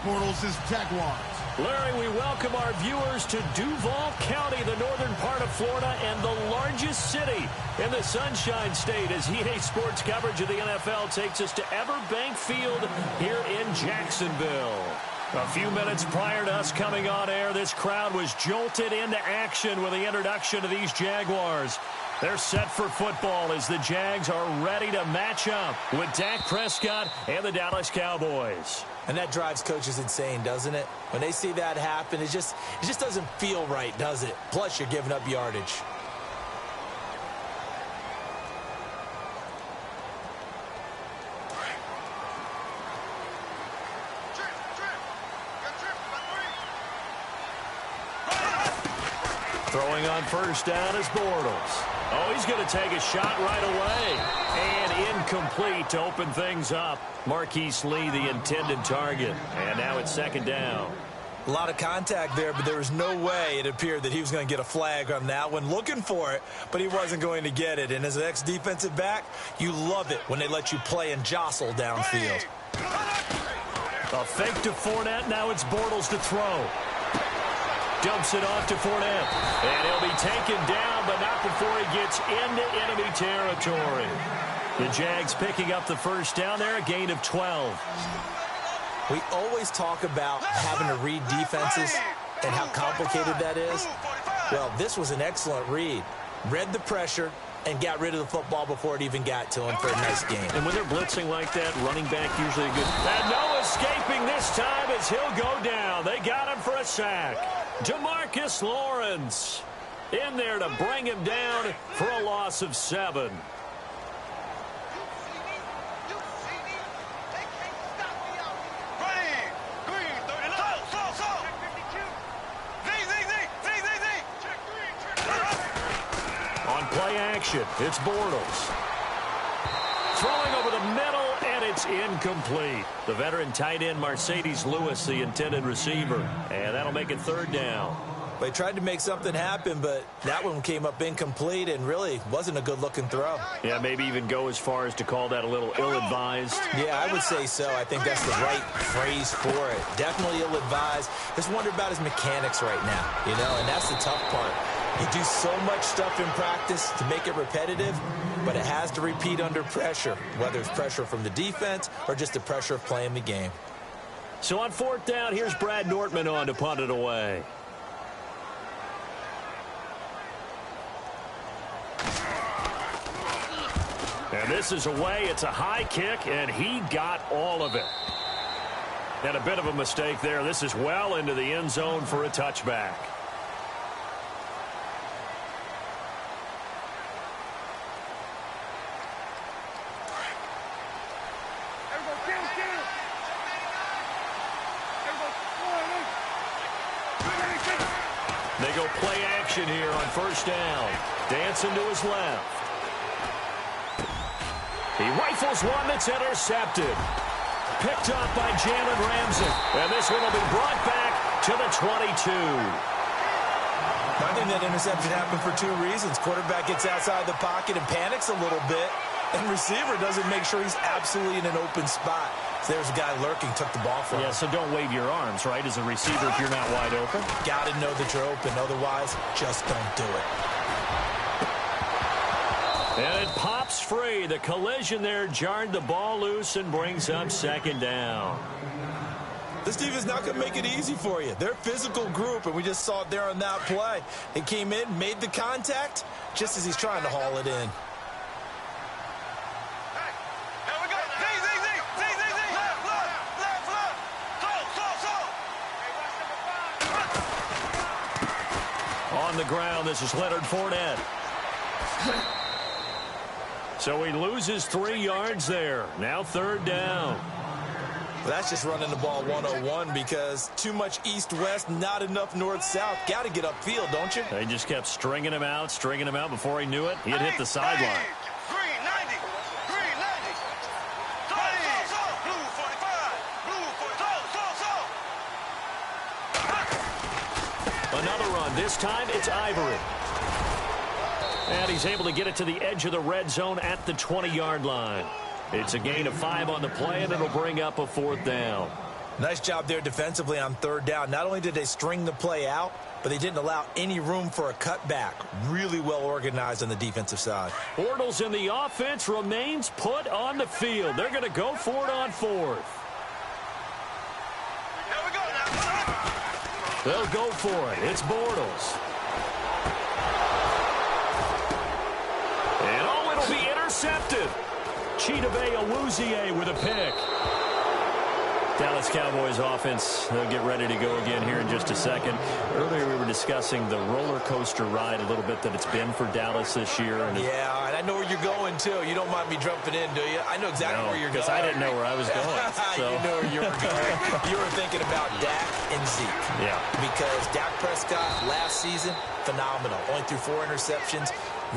Bortles' Jaguars. Larry, we welcome our viewers to Duval County, the northern part of Florida, and the largest city in the Sunshine State, as EA Sports coverage of the NFL takes us to Everbank Field here in Jacksonville. A few minutes prior to us coming on air, this crowd was jolted into action with the introduction of these Jaguars. They're set for football as the Jags are ready to match up with Dak Prescott and the Dallas Cowboys. And that drives coaches insane, doesn't it? When they see that happen, it just doesn't feel right, does it? Plus, you're giving up yardage. Throwing on first down is Bortles. Oh, he's going to take a shot right away. And incomplete to open things up. Marquise Lee, the intended target. And now it's second down. A lot of contact there, but there was no way it appeared that he was going to get a flag on that one. Looking for it, but he wasn't going to get it. And as an ex-defensive back, you love it when they let you play and jostle downfield. A fake to Fournette. Now it's Bortles to throw. Dumps it off to Fournette. And he'll be taken down, but not before he gets into enemy territory. The Jags picking up the first down there, a gain of 12. We always talk about having to read defenses and how complicated that is. Well, this was an excellent read. Read the pressure and got rid of the football before it even got to him for a nice game. And when they're blitzing like that, running back usually a good... And no escaping this time as he'll go down. They got him for a sack. DeMarcus Lawrence in there to bring him down for a loss of 7. On play action, it's Bortles. Throwing over the middle, and it's incomplete. The veteran tight end, Mercedes Lewis, the intended receiver. And that'll make it third down. They tried to make something happen, but that one came up incomplete and really wasn't a good-looking throw. Yeah, maybe even go as far as to call that a little ill-advised. Yeah, I would say so. I think that's the right phrase for it. Definitely ill-advised. Just wonder about his mechanics right now, and that's the tough part. You do so much stuff in practice to make it repetitive, but it has to repeat under pressure, whether it's pressure from the defense or just the pressure of playing the game. So on fourth down, here's Brad Nortman on to punt it away. And this is away. It's a high kick, and he got all of it. And a bit of a mistake there. This is well into the end zone for a touchback. They go play action here on first down. Dancing to his left. He rifles one that's intercepted. Picked up by Jalen Ramsey. And this one will be brought back to the 22. I think that interception happened for two reasons. Quarterback gets outside the pocket and panics a little bit. And receiver doesn't make sure he's absolutely in an open spot. So there's a guy lurking, took the ball from him. Yeah, so don't wave your arms, right, as a receiver if you're not wide open. Got to know that you're open. Otherwise, just don't do it. And it pops free. The collision there jarred the ball loose and brings up second down. This team is not going to make it easy for you. They're a physical group, and we just saw it there on that play. They came in, made the contact, just as he's trying to haul it in. On the ground, this is Leonard Fournette. So he loses 3 yards there. Now third down. Well, that's just running the ball 101 because too much east-west, not enough north-south. Got to get upfield, don't you? They just kept stringing him out before he knew it. He had hit the sideline. Another run. This time it's Ivory. And he's able to get it to the edge of the red zone at the 20-yard line. It's a gain of 5 on the play, and it'll bring up a fourth down. Nice job there defensively on third down. Not only did they string the play out, but they didn't allow any room for a cutback. Really well organized on the defensive side. Bortles in the offense remains put on the field. They're going to go for it on fourth. They'll go for it. It's Bortles. And oh, it'll be intercepted. Chidobe Awuzie with a pick. Dallas Cowboys offense, they'll get ready to go again here in just a second. Earlier we were discussing the roller coaster ride a little bit that it's been for Dallas this year. Yeah, and I know where you're going, too. You don't mind me jumping in, do you? I know exactly where you're going. Because I didn't know where I was going. So. You know where you were going. You were thinking about Dak and Zeke. Yeah. Because Dak Prescott last season, phenomenal. Only threw 4 interceptions.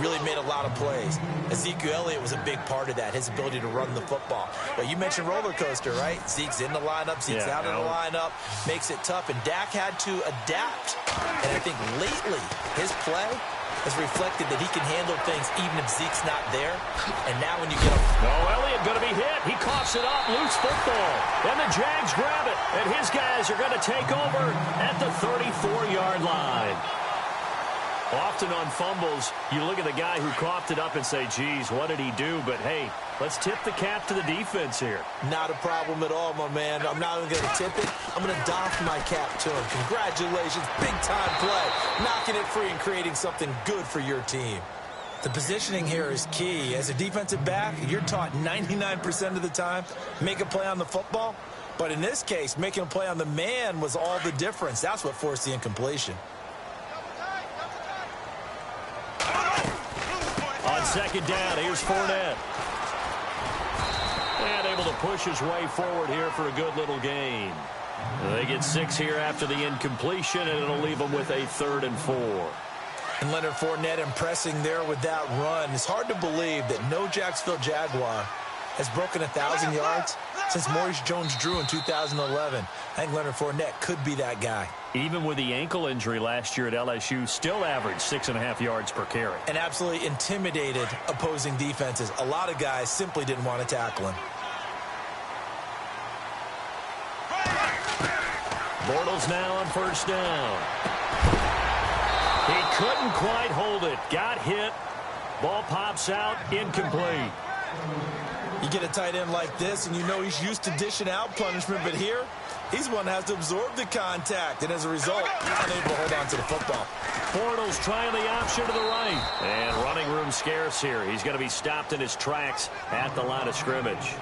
Really made a lot of plays. Ezekiel Elliott was a big part of that, his ability to run the football. But you mentioned roller coaster, right? Zeke's in the lineup, Zeke's out of the lineup, makes it tough. And Dak had to adapt. And I think lately his play has reflected that he can handle things even if Zeke's not there. And now when you get him... Oh, Elliott going to be hit. He coughs it up. Loose football. And the Jags grab it. And his guys are going to take over at the 34-yard line. Often on fumbles, you look at the guy who coughed it up and say, geez, what did he do? But, hey, let's tip the cap to the defense here. Not a problem at all, my man. I'm not even going to tip it. I'm going to doff my cap to him. Congratulations. Big-time play. Knocking it free and creating something good for your team. The positioning here is key. As a defensive back, you're taught 99% of the time, make a play on the football. But in this case, making a play on the man was all the difference. That's what forced the incompletion. On second down, here's Fournette. And able to push his way forward here for a good little gain. They get 6 here after the incompletion, and it'll leave them with a 3rd and 4. And Leonard Fournette impressing there with that run. It's hard to believe that no Jacksonville Jaguar has broken 1,000 yards since Maurice Jones-Drew in 2011. I think Leonard Fournette could be that guy. Even with the ankle injury last year at LSU, still averaged 6.5 yards per carry. And absolutely intimidated opposing defenses. A lot of guys simply didn't want to tackle him. Bortles now on first down. He couldn't quite hold it. Got hit. Ball pops out. Incomplete. You get a tight end like this, and you know he's used to dishing out punishment, but here, he's one that has to absorb the contact, and as a result, unable to hold on to the football. Bortles trying the option to the right. And running room scarce here. He's going to be stopped in his tracks at the line of scrimmage.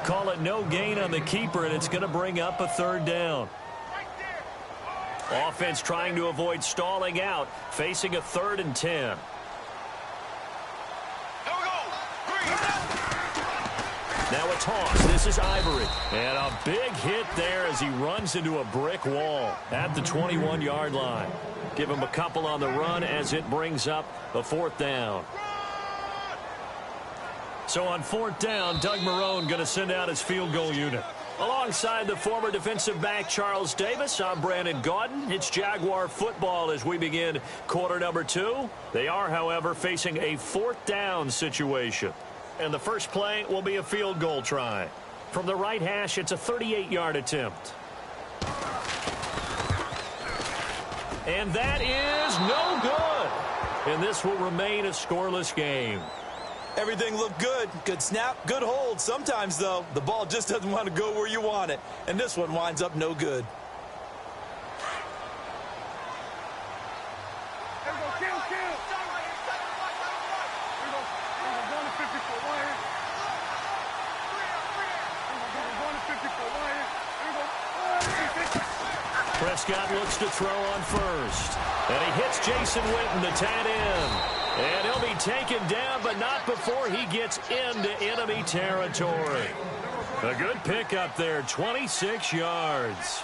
Call it no gain on the keeper, and it's going to bring up a 3rd down. Offense trying to avoid stalling out, facing a 3rd and 10. Now a toss. This is Ivory. And a big hit there as he runs into a brick wall at the 21-yard line. Give him a couple on the run as it brings up the 4th down. So on 4th down, Doug Marrone going to send out his field goal unit. Alongside the former defensive back Charles Davis, I'm Brandon Gaudin. It's Jaguar football as we begin quarter number 2. They are, however, facing a 4th down situation. And the first play will be a field goal try. From the right hash, it's a 38-yard attempt. And that is no good. And this will remain a scoreless game. Everything looked good. Good snap, good hold. Sometimes, though, the ball just doesn't want to go where you want it. And this one winds up no good. Prescott looks to throw on first. And he hits Jason Witten, the tight end. And he'll be taken down, but not before he gets into enemy territory. A good pickup there, 26 yards.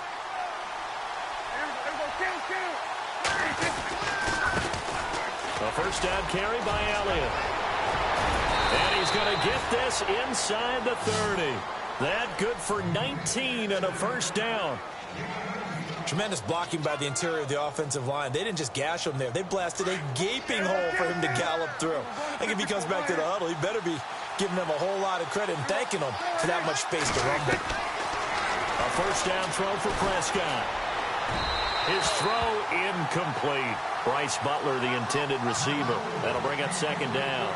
A first down carry by Elliott. And he's going to get this inside the 30. That good for 19 and a first down. Tremendous blocking by the interior of the offensive line. They didn't just gash him there. They blasted a gaping hole for him to gallop through. I think if he comes back to the huddle, he better be giving them a whole lot of credit and thanking them for that much space to rumble. A first down throw for Prescott. His throw incomplete. Bryce Butler, the intended receiver. That'll bring up second down.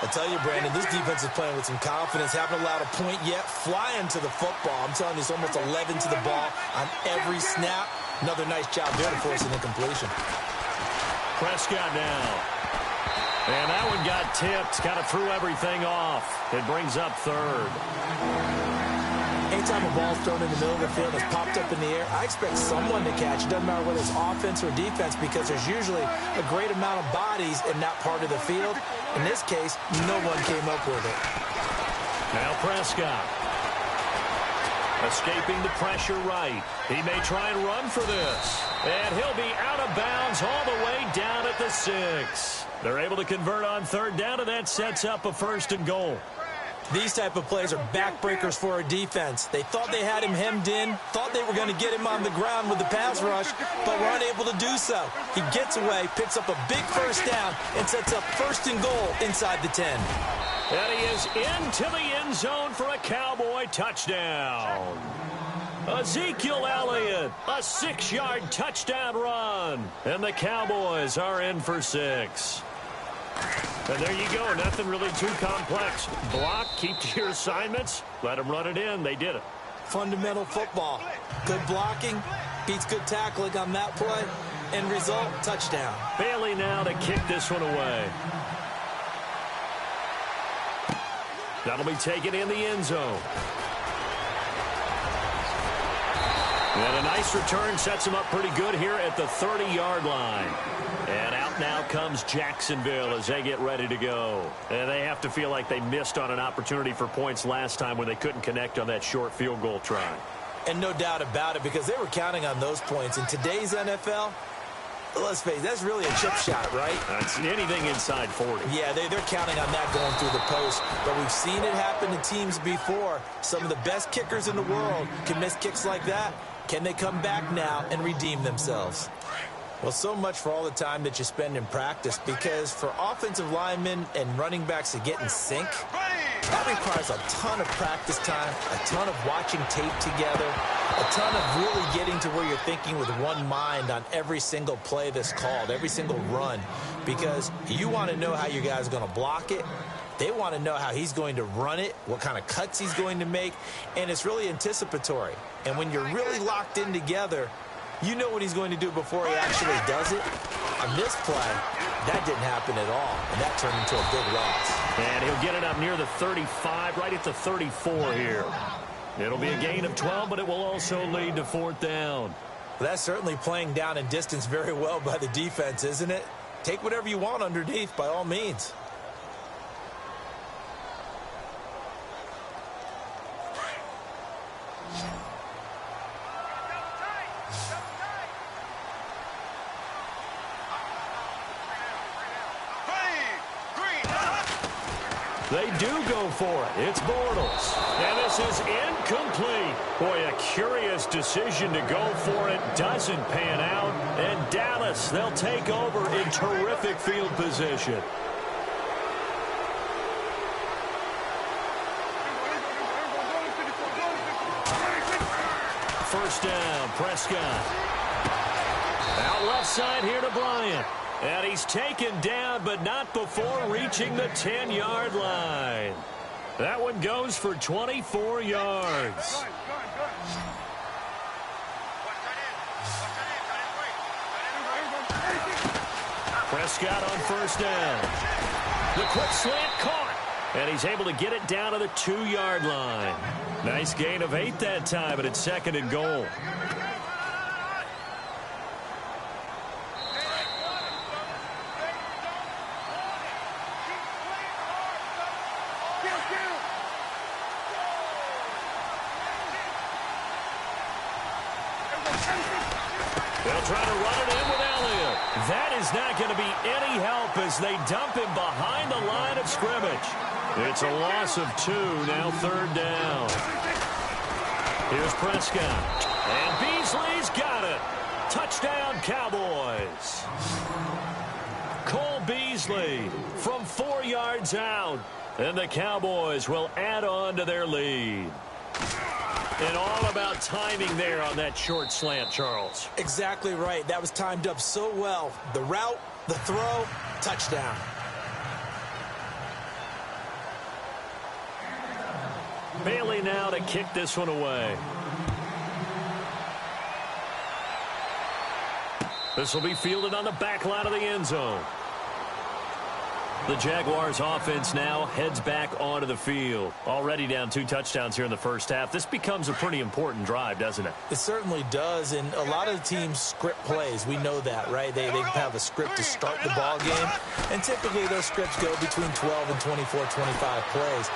I tell you, Brandon, this defense is playing with some confidence. Haven't allowed a point yet. Flying to the football. I'm telling you, it's almost 11 to the ball on every snap. Another nice job there to force an incompletion. Prescott now. And that one got tipped. Kind of threw everything off. It brings up third. Anytime a ball's thrown in the middle of the field, it's popped up in the air, I expect someone to catch. It doesn't matter whether it's offense or defense, because there's usually a great amount of bodies in that part of the field. In this case, no one came up with it. Now Prescott. Escaping the pressure right. He may try and run for this. And he'll be out of bounds all the way down at the 6. They're able to convert on third down, and that sets up a first and goal. These type of plays are backbreakers for a defense. They thought they had him hemmed in, thought they were going to get him on the ground with the pass rush, but were unable to do so. He gets away, picks up a big first down, and sets up first and goal inside the 10. And he is into the end zone for a Cowboy touchdown. Ezekiel Elliott, a 6-yard touchdown run. And the Cowboys are in for 6. And there you go. Nothing really too complex. Block, keep to your assignments, let them run it in. They did it. Fundamental football. Good blocking, beats good tackling on that play. End result, touchdown. Bailey now to kick this one away. That'll be taken in the end zone. And a nice return sets him up pretty good here at the 30-yard line. And out now comes Jacksonville as they get ready to go. And they have to feel like they missed on an opportunity for points last time when they couldn't connect on that short field goal try. And no doubt about it, because they were counting on those points. In today's NFL, let's face it, that's really a chip shot, right? That's anything inside 40. Yeah, they're counting on that going through the post. But we've seen it happen to teams before. Some of the best kickers in the world can miss kicks like that. Can they come back now and redeem themselves? Well, so much for all the time that you spend in practice, because for offensive linemen and running backs to get in sync, that requires a ton of practice time, a ton of watching tape together, a ton of really getting to where you're thinking with one mind on every single play that's called, every single run, because you want to know how your guy's going to block it. They want to know how he's going to run it, what kind of cuts he's going to make, and it's really anticipatory. And when you're really locked in together, you know what he's going to do before he actually does it. On this play, that didn't happen at all, and that turned into a big loss. And he'll get it up near the 35, right at the 34 here. It'll be a gain of 12, but it will also lead to fourth down. Well, that's certainly playing down in distance very well by the defense, isn't it? Take whatever you want underneath, by all means. They do go for it. It's Bortles. And this is incomplete. Boy, a curious decision to go for it. Doesn't pan out. And Dallas, they'll take over in terrific field position. First down, Prescott. Out left side here to Bryant. And he's taken down, but not before reaching the 10-yard line. That one goes for 24 yards. Prescott on first down. The quick slant caught. And he's able to get it down to the 2-yard line. Nice gain of 8 that time, but it's second and goal. They'll try to run it in with Elliott. That is not going to be any help as they dump him behind the line of scrimmage. It's a loss of 2, now third down. Here's Prescott. And Beasley's got it. Touchdown, Cowboys. Cole Beasley from 4 yards out. And the Cowboys will add on to their lead. And all about timing there on that short slant, Charles. Exactly right. That was timed up so well. The route, the throw, touchdown. Bailey now to kick this one away. This will be fielded on the back line of the end zone. The Jaguars offense now heads back onto the field. Already down 2 touchdowns here in the first half. This becomes a pretty important drive, doesn't it? It certainly does, and a lot of the teams script plays. We know that, right? They have a script to start the ball game, and typically those scripts go between 12 and 24, 25 plays.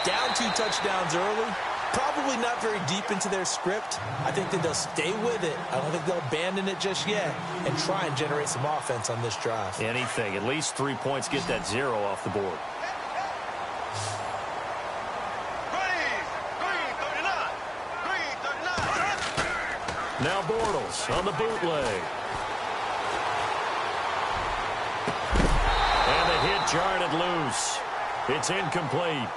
Down 2 touchdowns early, probably not very deep into their script. I think that they'll stay with it. I don't think they'll abandon it just yet and try and generate some offense on this drive. Anything. At least 3 points, get that 0 off the board. Now Bortles on the bootleg. And the hit jarred it loose. It's incomplete.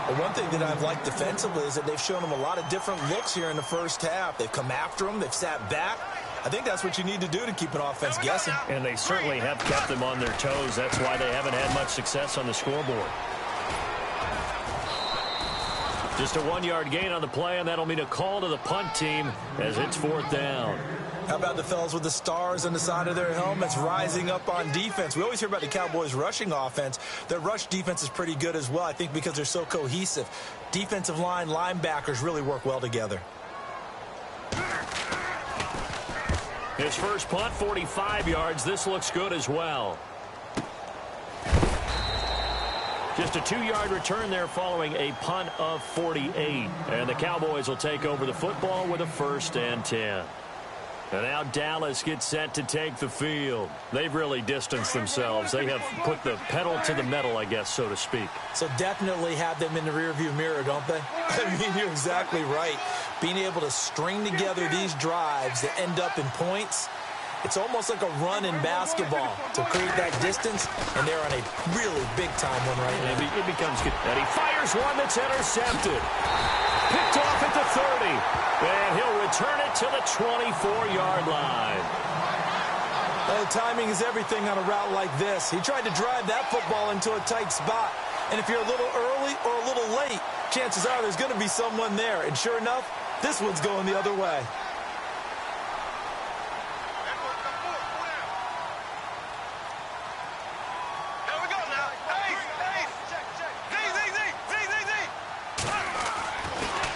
Well, one thing that I've liked defensively is that they've shown them a lot of different looks here in the first half. They've come after them. They've sat back. I think that's what you need to do to keep an offense guessing. And they certainly have kept them on their toes. That's why they haven't had much success on the scoreboard. Just a 1-yard gain on the play, and that'll mean a call to the punt team as it's 4th down. How about the fellas with the stars on the side of their helmets rising up on defense? We always hear about the Cowboys' rushing offense. Their rush defense is pretty good as well, I think, because they're so cohesive. Defensive line, linebackers really work well together. His first punt, 45 yards. This looks good as well. Just a 2-yard return there following a punt of 48. And the Cowboys will take over the football with a 1st and 10. And now Dallas gets set to take the field. They've really distanced themselves. They have put the pedal to the metal, I guess, so to speak. So definitely have them in the rearview mirror, don't they? I mean, you're exactly right. Being able to string together these drives that end up in points, it's almost like a run in basketball to create that distance, and they're on a really big-time one right now. It becomes good. And he fires one that's intercepted. Picked off at the 30. And he'll return it to the 24-yard line. Well, timing is everything on a route like this. He tried to drive that football into a tight spot. And if you're a little early or a little late, chances are there's going to be someone there. And sure enough, this one's going the other way.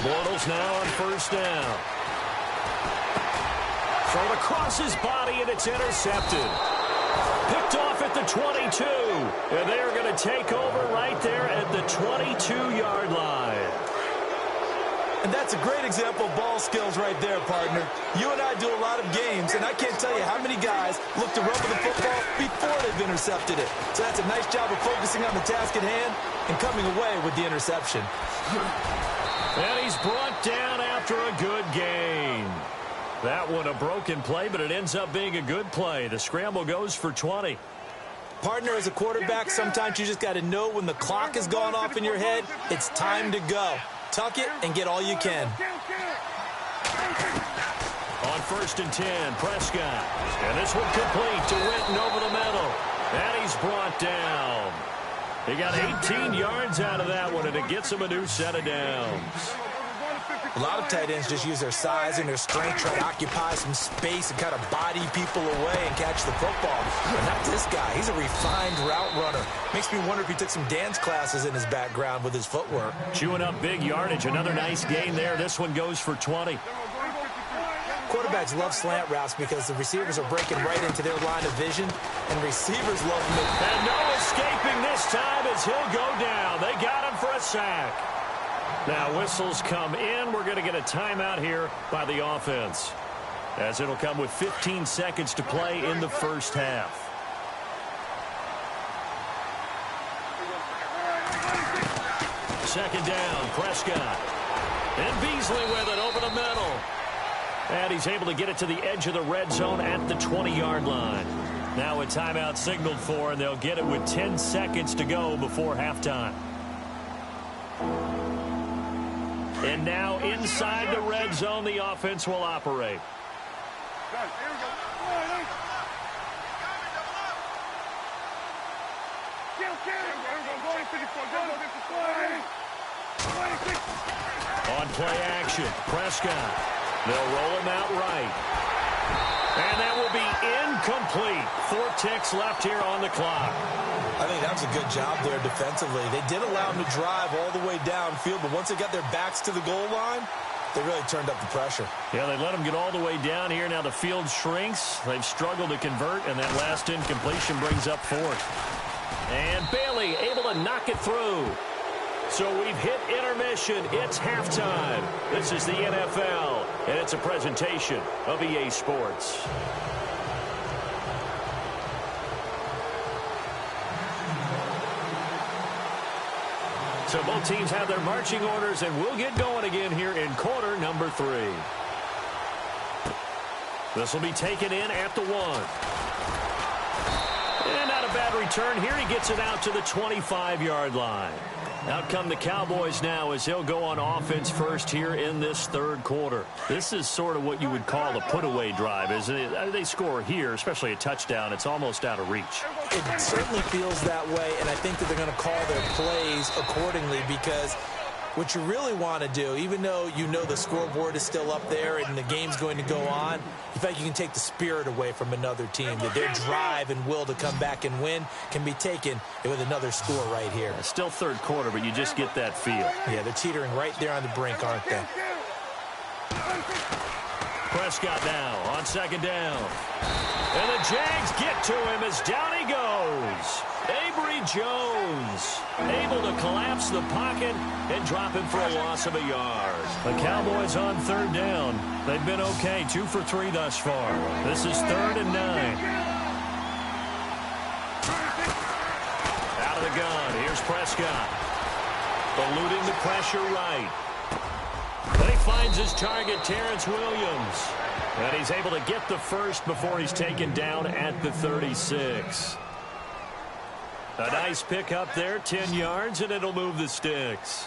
Bortles now on 1st down. Thrown across his body, and it's intercepted. Picked off at the 22. And they are going to take over right there at the 22-yard line. And that's a great example of ball skills right there, partner. You and I do a lot of games, and I can't tell you how many guys look to run with the football before they've intercepted it. So that's a nice job of focusing on the task at hand and coming away with the interception. And he's brought down after a good gain. That one a broken play, but it ends up being a good play. The scramble goes for 20. Partner, as a quarterback, sometimes you just got to know when the clock has gone off in your head, it's time to go. Tuck it and get all you can. On 1st and 10, Prescott. And this one complete to Witten over the middle. And he's brought down. He got 18 yards out of that one, and it gets him a new set of downs. A lot of tight ends just use their size and their strength, try to occupy some space and kind of body people away and catch the football. But not this guy. He's a refined route runner. Makes me wonder if he took some dance classes in his background with his footwork. Chewing up big yardage. Another nice gain there. This one goes for 20. Quarterbacks love slant routes because the receivers are breaking right into their line of vision, and receivers love them. And no escaping this time as he'll go down. They got him for a sack. Now whistles come in. We're going to get a timeout here by the offense, as it'll come with 15 seconds to play in the first half. Second down, Prescott. And Beasley with it over the middle. And he's able to get it to the edge of the red zone at the 20-yard line. Now a timeout signaled for, and they'll get it with 10 seconds to go before halftime. And now inside the red zone, the offense will operate. On play action, Prescott. They'll roll him out right. And that will be incomplete. 4 ticks left here on the clock. I think that was a good job there defensively. They did allow him to drive all the way downfield, but once they got their backs to the goal line, they really turned up the pressure. Yeah, they let him get all the way down here. Now the field shrinks. They've struggled to convert, and that last incompletion brings up 4th. And Bailey able to knock it through. So we've hit intermission. It's halftime. This is the NFL, and it's a presentation of EA Sports. So both teams have their marching orders, and we'll get going again here in quarter number 3. This will be taken in at the 1. And not a bad return here. He gets it out to the 25-yard line. Out come the Cowboys now as they'll go on offense first here in this 3rd quarter. This is sort of what you would call a put-away drive, isn't it? They score here, especially a touchdown. It's almost out of reach. It certainly feels that way, and I think that they're going to call their plays accordingly because what you really want to do, even though you know the scoreboard is still up there and the game's going to go on, in fact, you can take the spirit away from another team. That their drive and will to come back and win can be taken with another score right here. It's still 3rd quarter, but you just get that feel. Yeah, they're teetering right there on the brink, aren't they? Prescott now on 2nd down. And the Jags get to him as down he goes. Avery Jones able to collapse the pocket and drop him for a loss of a yard. The Cowboys on 3rd down. They've been okay, 2 for 3 thus far. This is 3rd and 9. Out of the gun, here's Prescott. Eluding the pressure right. Then he finds his target, Terrence Williams. And he's able to get the first before he's taken down at the 36. A nice pick up there, 10 yards, and it'll move the sticks.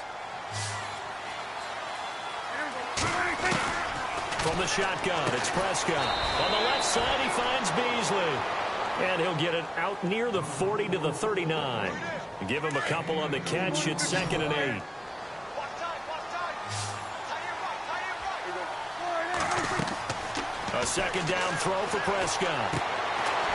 From the shotgun, it's Prescott. On the left side, he finds Beasley. And he'll get it out near the 40 to the 39. Give him a couple on the catch. It's 2nd and 8. A 2nd down throw for Prescott.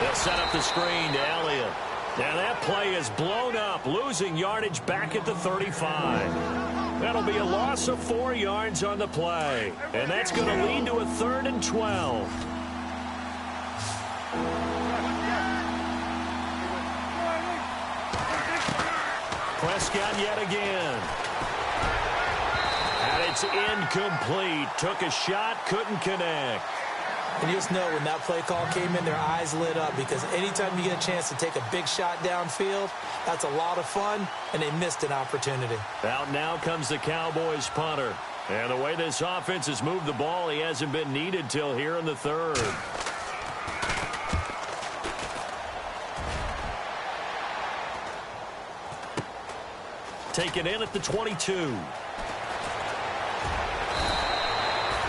They'll set up the screen to Elliott. And that play is blown up, losing yardage back at the 35. That'll be a loss of 4 yards on the play. And that's going to lead to a 3rd and 12. Prescott yet again. And it's incomplete. Took a shot, couldn't connect. And you just know when that play call came in, their eyes lit up because anytime you get a chance to take a big shot downfield, that's a lot of fun, and they missed an opportunity. Out now comes the Cowboys punter. And the way this offense has moved the ball, he hasn't been needed till here in the 3rd. Taken in at the 22.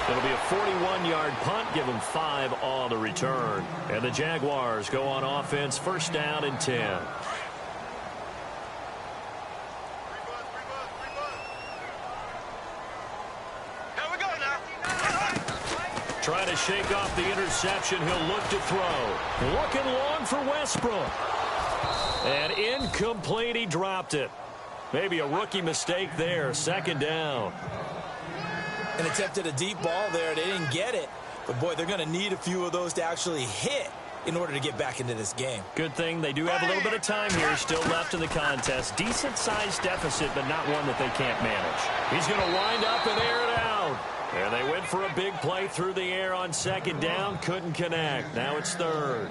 It'll be a 41-yard punt, give them 5 on the return. And the Jaguars go on offense, 1st down and 10. Trying to shake off the interception, he'll look to throw. Looking long for Westbrook. And incomplete, he dropped it. Maybe a rookie mistake there, 2nd down. And attempted a deep ball there. They didn't get it. But, boy, they're going to need a few of those to actually hit in order to get back into this game. Good thing they do have a little bit of time here still left in the contest. Decent-sized deficit, but not one that they can't manage. He's going to wind up and air it out. And they went for a big play through the air on 2nd down. Couldn't connect. Now it's 3rd.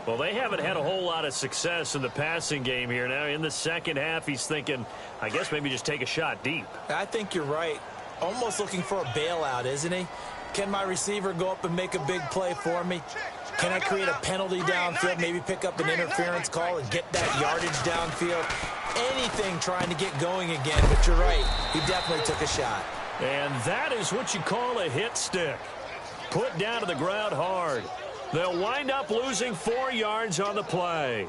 Well, they haven't had a whole lot of success in the passing game here. Now in the 2nd half, he's thinking, I guess maybe just take a shot deep. I think you're right. Almost looking for a bailout, isn't he? Can my receiver go up and make a big play for me? Can I create a penalty downfield, maybe pick up an interference call and get that yardage downfield? Anything trying to get going again, but you're right. He definitely took a shot. And that is what you call a hit stick. Put down to the ground hard. They'll wind up losing 4 yards on the play.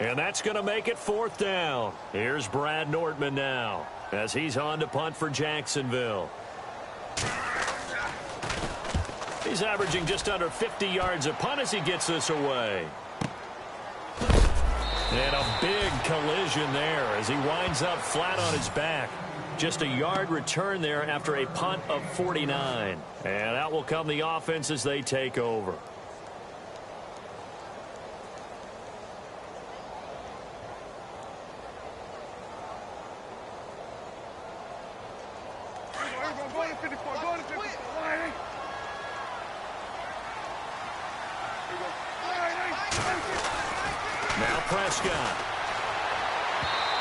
And that's going to make it 4th down. Here's Brad Nordman now as he's on to punt for Jacksonville. He's averaging just under 50 yards a punt as he gets this away. And a big collision there as he winds up flat on his back. Just a yard return there after a punt of 49. And out will come the offense as they take over. Now Prescott.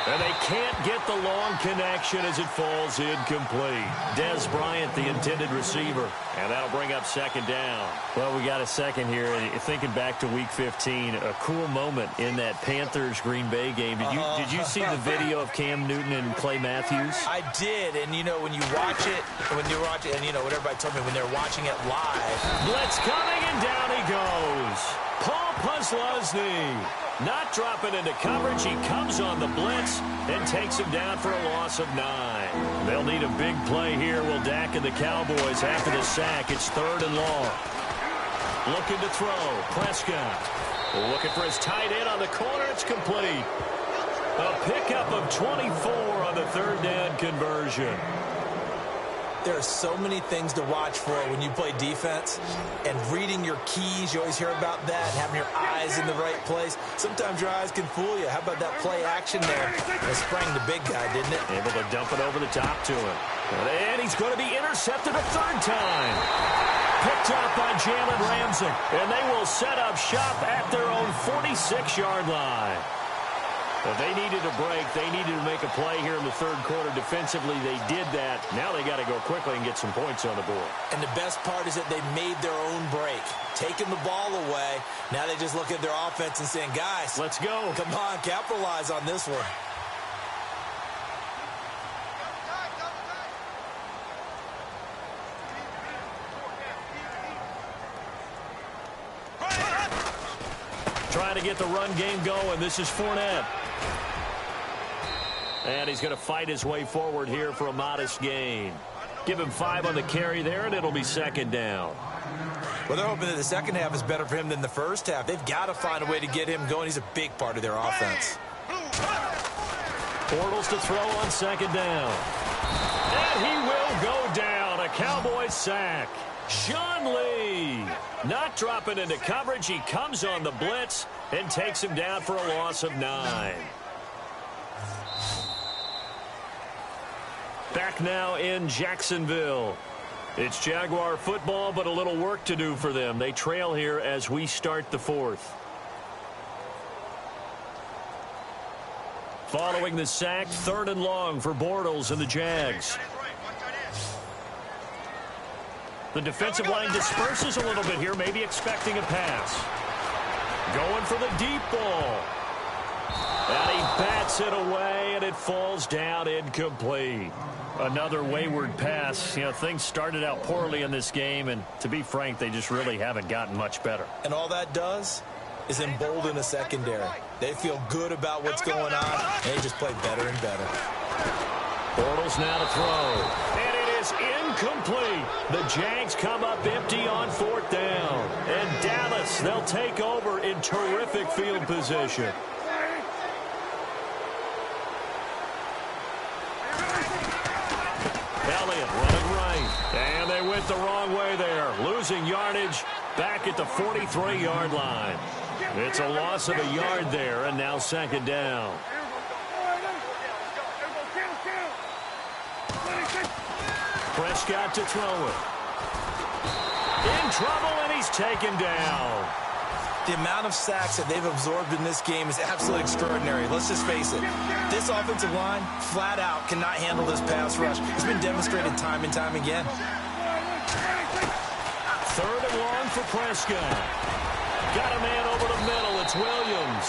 And they can't get the long connection as it falls incomplete. Dez Bryant, the intended receiver. And that'll bring up 2nd down. Well, we got a second here. And thinking back to Week 15, a cool moment in that Panthers-Green Bay game. Did you see the video of Cam Newton and Clay Matthews? I did, and, you know, when you watch it, and, you know, what everybody told me when they're watching it live. Blitz coming, and down he goes. Paul Posluszny. Not dropping into coverage. He comes on the blitz and takes him down for a loss of 9. They'll need a big play here. Will Dak and the Cowboys after the sack. It's 3rd and long. Looking to throw. Prescott. Looking for his tight end on the corner. It's complete. A pickup of 24 on the 3rd down conversion. There are so many things to watch for when you play defense, and reading your keys, you always hear about that, and having your eyes in the right place. Sometimes your eyes can fool you. How about that play action there? It sprang the big guy, didn't it? Able to dump it over the top to him. And he's going to be intercepted a 3rd time. Picked up by Jalen Ramsey, and they will set up shop at their own 46-yard line. Well, they needed a break. They needed to make a play here in the 3rd quarter. Defensively, they did that. Now they got to go quickly and get some points on the board. And the best part is that they made their own break. Taking the ball away. Now they just look at their offense and saying, guys, let's go. Come on, capitalize on this one. Trying to get the run game going. This is Fournette. And he's going to fight his way forward here for a modest gain. Give him 5 on the carry there, and it'll be 2nd down. Well, they're hoping that the second half is better for him than the first half. They've got to find a way to get him going. He's a big part of their offense. Bortles to throw on 2nd down. And he will go down. A Cowboys sack. Sean Lee not dropping into coverage. He comes on the blitz and takes him down for a loss of 9. Back now in Jacksonville. It's Jaguar football, but a little work to do for them. They trail here as we start the 4th. Following the sack, 3rd and long for Bortles and the Jags. The defensive line disperses a little bit here, maybe expecting a pass. Going for the deep ball. And he bats it away, and it falls down incomplete. Another wayward pass. You know, things started out poorly in this game, and to be frank, they just really haven't gotten much better. And all that does is embolden a secondary. They feel good about what's going on, and they just play better and better. Bortles now to throw. And it is incomplete. The Jags come up empty on 4th down. And Dallas, they'll take over in terrific field position. Elliott running right. And they went the wrong way there. Losing yardage back at the 43-yard line. It's a loss of a yard there, and now 2nd down. Prescott to throw it. In trouble, and he's taken down. The amount of sacks that they've absorbed in this game is absolutely extraordinary. Let's just face it. This offensive line, flat out, cannot handle this pass rush. It's been demonstrated time and time again. 3rd and long for Prescott. Got a man over the middle. It's Williams.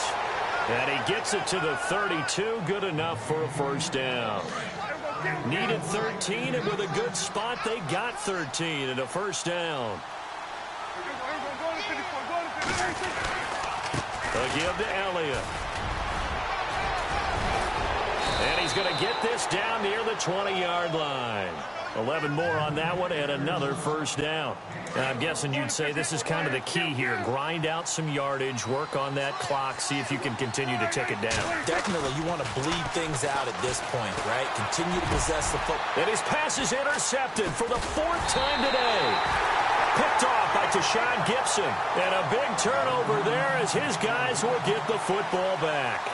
And he gets it to the 32. Good enough for a 1st down. Needed 13, and with a good spot, they got 13 and a first down. A give to Elliott. And he's going to get this down near the 20-yard line. 11 more on that one and another first down. And I'm guessing you'd say this is kind of the key here. Grind out some yardage, work on that clock, see if you can continue to tick it down. Definitely, you want to bleed things out at this point, right? Continue to possess the football. And his pass is intercepted for the 4th time today. Picked off by Tashawn Gibson. And a big turnover there as his guys will get the football back.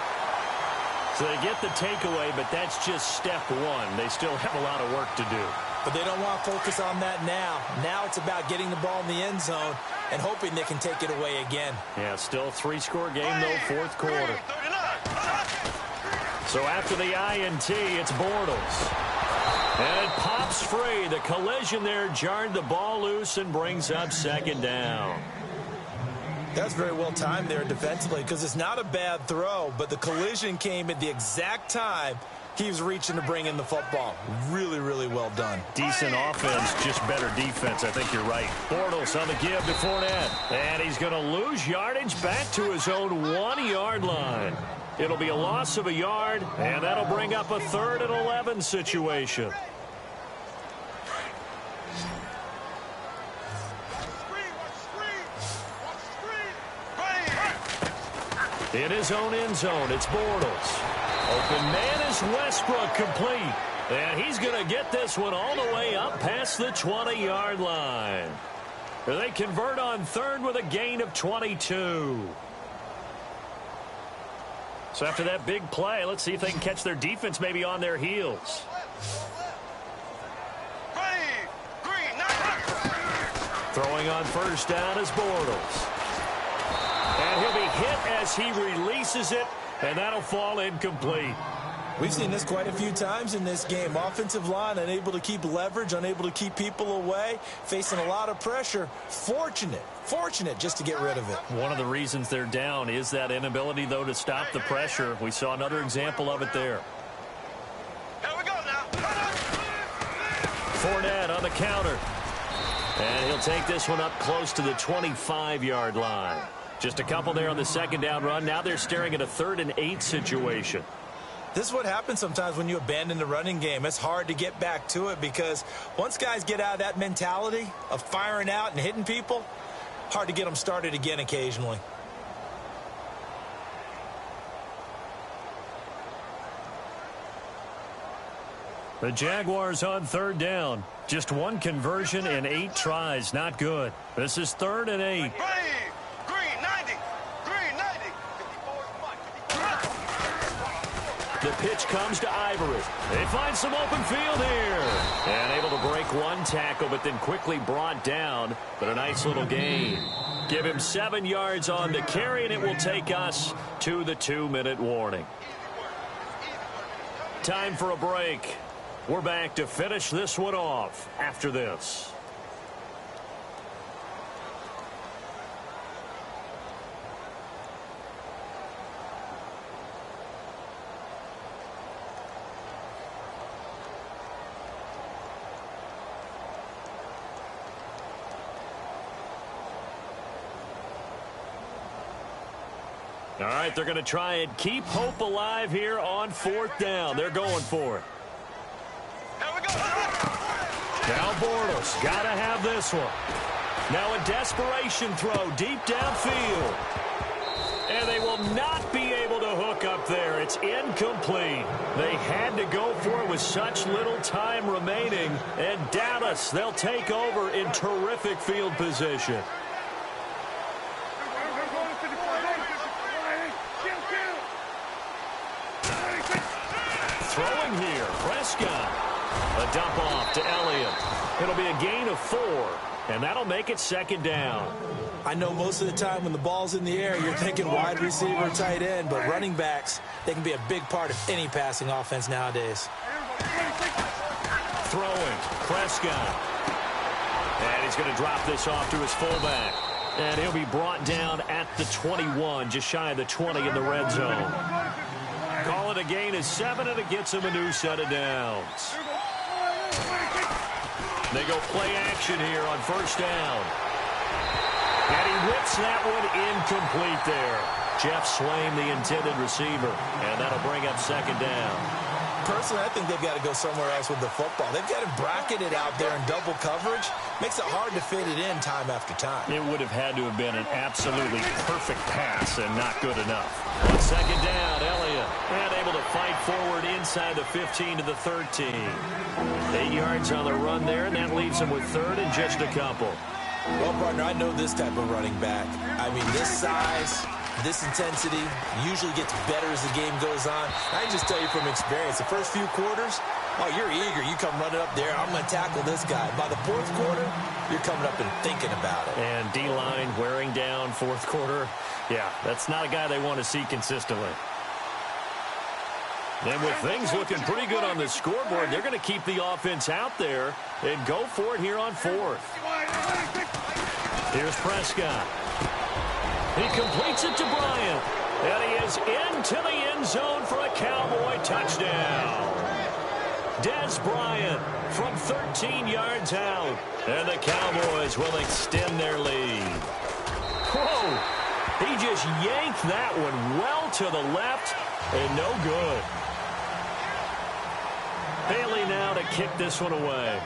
So they get the takeaway, but that's just step one. They still have a lot of work to do. But they don't want to focus on that now. Now it's about getting the ball in the end zone and hoping they can take it away again. Yeah, still 3-score game, though, 4th quarter. So after the INT, it's Bortles. And it pops free. The collision there jarred the ball loose and brings up 2nd down. That's very well timed there defensively because it's not a bad throw, but the collision came at the exact time he was reaching to bring in the football. Really, really well done. Decent offense, just better defense. I think you're right. Bortles on the give to Fournette. And he's going to lose yardage back to his own 1-yard line. It'll be a loss of a yard, and that'll bring up a 3rd and 11 situation. In his own end zone, it's Bortles. Open man is Westbrook, complete. And he's going to get this one all the way up past the 20-yard line. They convert on 3rd with a gain of 22. So after that big play, let's see if they can catch their defense maybe on their heels. Throwing on 1st down is Bortles. And he'll be hit as he releases it, and that'll fall incomplete. We've seen this quite a few times in this game. Offensive line unable to keep leverage, unable to keep people away, facing a lot of pressure. Fortunate just to get rid of it. One of the reasons they're down is that inability, though, to stop the pressure. We saw another example of it there. Here we go now. Fournette on the counter. And he'll take this one up close to the 25-yard line. Just a couple there on the 2nd down run. Now they're staring at a 3rd and 8 situation. This is what happens sometimes when you abandon the running game. It's hard to get back to it because once guys get out of that mentality of firing out and hitting people, hard to get them started again occasionally. The Jaguars on 3rd down. Just 1 conversion and 8 tries. Not good. This is 3rd and 8. Green 90. Green 90. 54. The pitch comes to Ivory. They find some open field here. And able to break 1 tackle, but then quickly brought down. But a nice little gain. Give him 7 yards on the carry, and it will take us to the 2-minute warning. Time for a break. We're back to finish this one off after this. All right, they're going to try and keep hope alive here on 4th down. They're going for it. Now Bortles, got to have this one. Now a desperation throw deep downfield. And they will not be able to hook up there. It's incomplete. They had to go for it with such little time remaining. And Dallas, they'll take over in terrific field position. Throwing here, Prescott. A dump off to Elliott. It'll be a gain of 4, and that'll make it 2nd down. I know most of the time when the ball's in the air, you're thinking wide receiver, tight end, but running backs, they can be a big part of any passing offense nowadays. Throwing, Prescott. And he's going to drop this off to his fullback. And he'll be brought down at the 21, just shy of the 20 in the red zone. Call it a gain of 7, and it gets him a new set of downs. They go play action here on first down. And he whips that one incomplete there. Jeff Swaim, the intended receiver, and that'll bring up second down. Personally, I think they've got to go somewhere else with the football. They've got him bracketed out there in double coverage. Makes it hard to fit it in time after time. It would have had to have been an absolutely perfect pass and not good enough. On second down, Elliott, and able to fight forward inside the 15 to the 13. 8 yards on the run there, and that leaves him with third and just a couple. Well, partner, I know this type of running back. I mean, this size, this intensity usually gets better as the game goes on. I can just tell you from experience, the first few quarters, oh, you're eager. You come running up there, I'm going to tackle this guy. By the fourth quarter, you're coming up and thinking about it. And D-line wearing down fourth quarter. Yeah, that's not a guy they want to see consistently. And with things looking pretty good on the scoreboard, they're going to keep the offense out there and go for it here on fourth. Here's Prescott. He completes it to Bryant. And he is into the end zone for a Cowboy touchdown. Des Bryant from 13 yards out. And the Cowboys will extend their lead. Whoa! He just yanked that one well to the left and no good. Bailey now to kick this one away.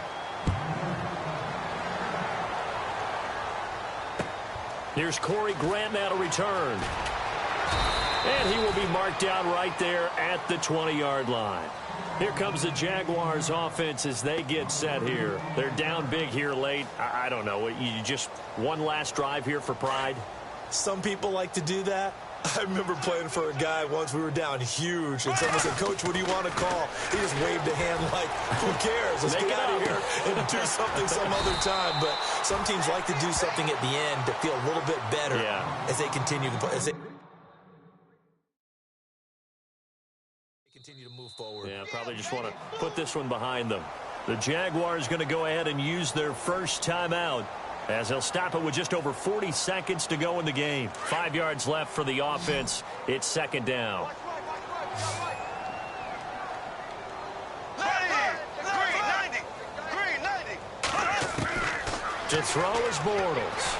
Here's Corey Grant now to return. And he will be marked down right there at the 20-yard line. Here comes the Jaguars offense as they get set here. They're down big here late. I don't know. You just one last drive here for pride? Some people like to do that. I remember playing for a guy once. We were down huge, and someone said, "Coach, what do you want to call?" He just waved a hand like, "Who cares? Let's get out of here and do something some other time." But some teams like to do something at the end to feel a little bit better as they continue to play. Continue to move forward. Yeah, probably just want to put this one behind them. The Jaguars going to go ahead and use their first timeout as they'll stop it with just over 40 seconds to go in the game. 5 yards left for the offense. It's second down. To throw is Bortles.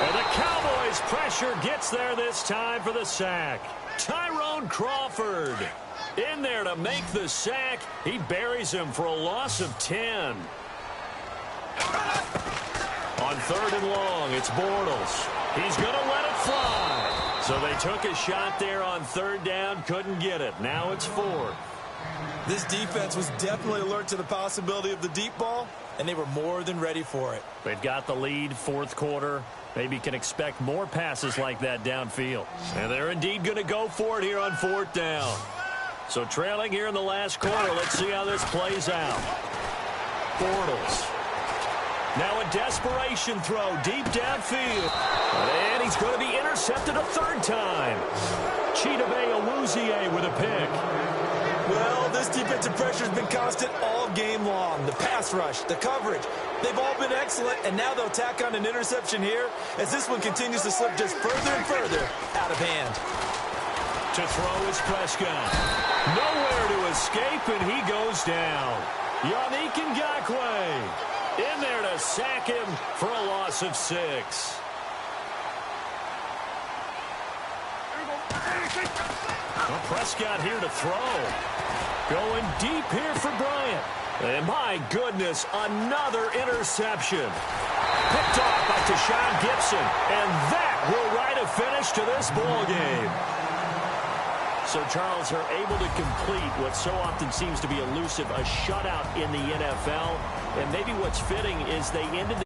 And the Cowboys pressure gets there this time for the sack. Tyrone Crawford in there to make the sack. He buries him for a loss of 10. On third and long, it's Bortles. He's going to let it fly. So they took a shot there on third down, couldn't get it. Now it's fourth. This defense was definitely alert to the possibility of the deep ball, and they were more than ready for it. They've got the lead, fourth quarter. Maybe can expect more passes like that downfield. And they're indeed going to go for it here on fourth down. So trailing here in the last quarter, let's see how this plays out. Bortles. Now a desperation throw deep downfield. And he's going to be intercepted a third time. Chidobe Awuzie with a pick. Well, this defensive pressure has been constant all game long. The pass rush, the coverage, they've all been excellent, and now they'll tack on an interception here as this one continues to slip just further and further out of hand. To throw is Prescott. Nowhere to escape, and he goes down. Yannick Ngakoue in there to sack him for a loss of 6. Well, Prescott here to throw. Going deep here for Bryant. And my goodness, another interception. Picked off by Tashawn Gibson. And that will write a finish to this ball game. So, Charles, are able to complete what so often seems to be elusive, a shutout in the NFL. And maybe what's fitting is they ended the